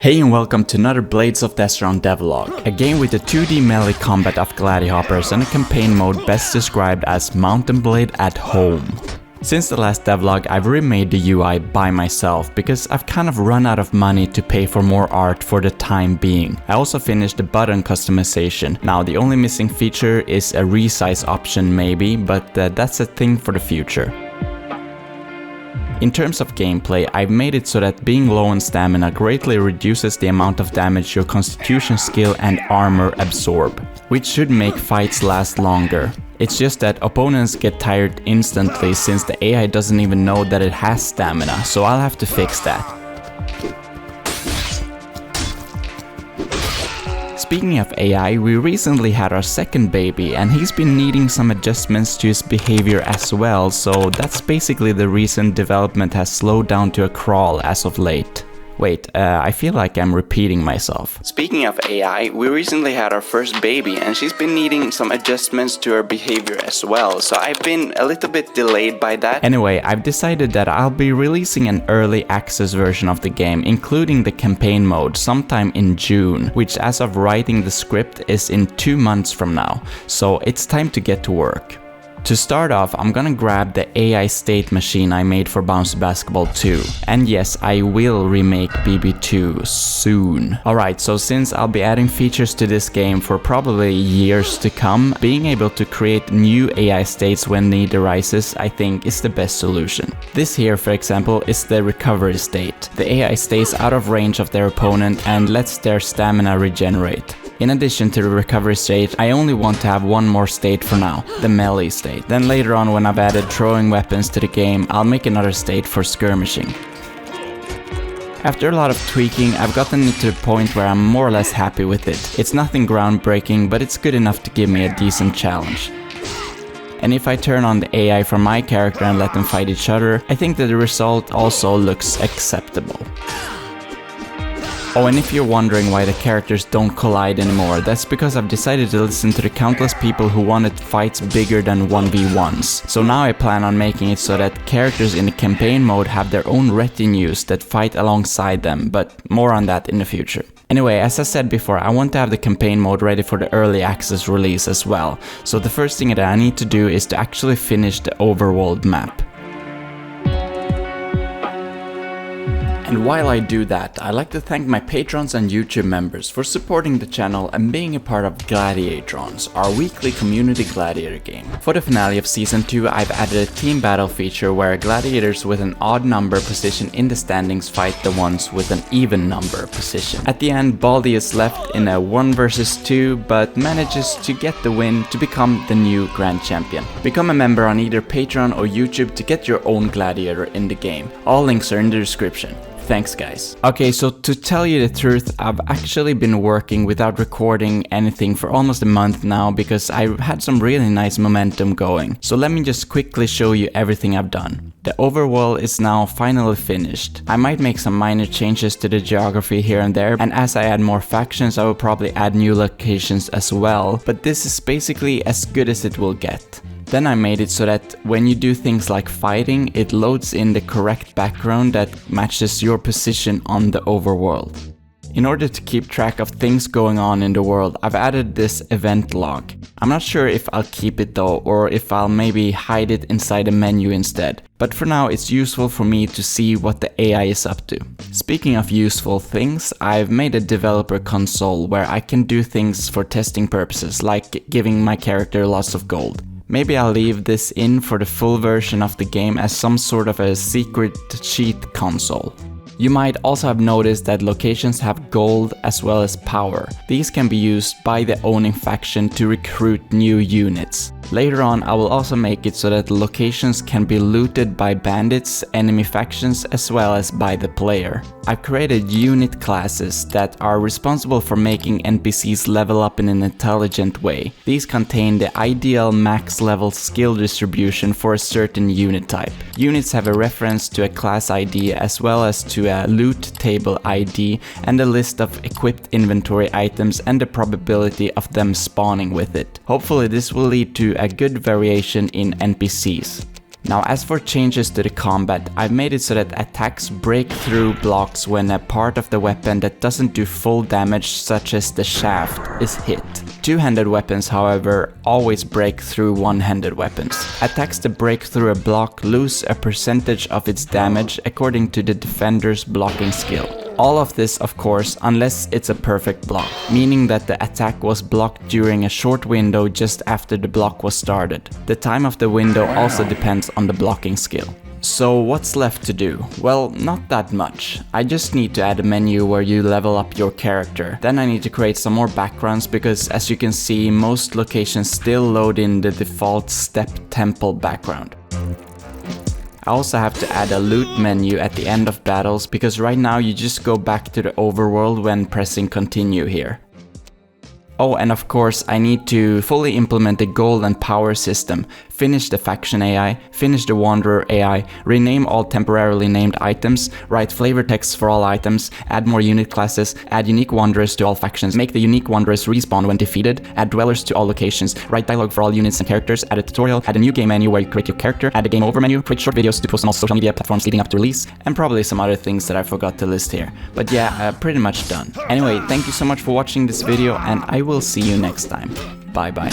Hey and welcome to another Blades of Deceron Devlog, a game with the 2D melee combat of Gladihoppers and a campaign mode best described as Mount Blade at home. Since the last devlog, I've remade the UI by myself because I've kind of run out of money to pay for more art for the time being. I also finished the button customization. Now the only missing feature is a resize option maybe, but that's a thing for the future. In terms of gameplay, I've made it so that being low on stamina greatly reduces the amount of damage your constitution skill and armor absorb, which should make fights last longer. It's just that opponents get tired instantly since the AI doesn't even know that it has stamina, so I'll have to fix that. Speaking of AI, we recently had our second baby and he's been needing some adjustments to his behavior as well, so that's basically the reason development has slowed down to a crawl as of late. Wait, I feel like I'm repeating myself. Speaking of AI, we recently had our first baby and she's been needing some adjustments to her behavior as well, so I've been a little bit delayed by that. Anyway, I've decided that I'll be releasing an early access version of the game, including the campaign mode, sometime in June, which as of writing the script is in 2 months from now, so it's time to get to work. To start off, I'm gonna grab the AI state machine I made for Bounce Basketball 2. And yes, I will remake BB2 soon. Alright, so since I'll be adding features to this game for probably years to come, being able to create new AI states when need arises, I think is the best solution. This here, for example, is the recovery state. The AI stays out of range of their opponent and lets their stamina regenerate. In addition to the recovery state, I only want to have one more state for now, the melee state. Then later on, when I've added throwing weapons to the game, I'll make another state for skirmishing. After a lot of tweaking, I've gotten it to the point where I'm more or less happy with it. It's nothing groundbreaking, but it's good enough to give me a decent challenge. And if I turn on the AI for my character and let them fight each other, I think that the result also looks acceptable. Oh, and if you're wondering why the characters don't collide anymore, that's because I've decided to listen to the countless people who wanted fights bigger than 1v1s. So now I plan on making it so that characters in the campaign mode have their own retinues that fight alongside them, but more on that in the future. Anyway, as I said before, I want to have the campaign mode ready for the early access release as well. So the first thing that I need to do is to actually finish the Overworld map. And while I do that, I'd like to thank my patrons and YouTube members for supporting the channel and being a part of Gladiatrons, our weekly community gladiator game. For the finale of Season 2, I've added a team battle feature where gladiators with an odd number position in the standings fight the ones with an even number position. At the end, Baldy is left in a 1 vs 2, but manages to get the win to become the new Grand Champion. Become a member on either Patreon or YouTube to get your own gladiator in the game. All links are in the description. Thanks guys. Okay, so to tell you the truth, I've actually been working without recording anything for almost a month now because I had some really nice momentum going. So let me just quickly show you everything I've done. The overworld is now finally finished. I might make some minor changes to the geography here and there, and as I add more factions I will probably add new locations as well, but this is basically as good as it will get. Then I made it so that when you do things like fighting, it loads in the correct background that matches your position on the overworld. In order to keep track of things going on in the world, I've added this event log. I'm not sure if I'll keep it though, or if I'll maybe hide it inside a menu instead. But for now, it's useful for me to see what the AI is up to. Speaking of useful things, I've made a developer console where I can do things for testing purposes, like giving my character lots of gold. Maybe I'll leave this in for the full version of the game as some sort of a secret cheat console. You might also have noticed that locations have gold as well as power. These can be used by the owning faction to recruit new units. Later on, I will also make it so that the locations can be looted by bandits, enemy factions, as well as by the player. I've created unit classes that are responsible for making NPCs level up in an intelligent way. These contain the ideal max level skill distribution for a certain unit type. Units have a reference to a class ID as well as to a loot table ID and a list of equipped inventory items and the probability of them spawning with it. Hopefully this will lead to a good variation in NPCs. Now as for changes to the combat, I've made it so that attacks break through blocks when a part of the weapon that doesn't do full damage, such as the shaft, is hit. Two-handed weapons, however, always break through one-handed weapons. Attacks that break through a block lose a percentage of its damage according to the defender's blocking skill. All of this, of course, unless it's a perfect block, meaning that the attack was blocked during a short window just after the block was started. The time of the window also depends on the blocking skill. So what's left to do? Well, not that much. I just need to add a menu where you level up your character. Then I need to create some more backgrounds because, as you can see, most locations still load in the default step temple background. I also have to add a loot menu at the end of battles because right now you just go back to the overworld when pressing continue here. Oh, and of course I need to fully implement the gold and power system, finish the faction AI, finish the wanderer AI, rename all temporarily named items, write flavor texts for all items, add more unit classes, add unique wanderers to all factions, make the unique wanderers respawn when defeated, add dwellers to all locations, write dialogue for all units and characters, add a tutorial, add a new game menu where you create your character, add a game over menu, create short videos to post on all social media platforms leading up to release, and probably some other things that I forgot to list here. But yeah, pretty much done. Anyway, thank you so much for watching this video, and I will see you next time. Bye bye.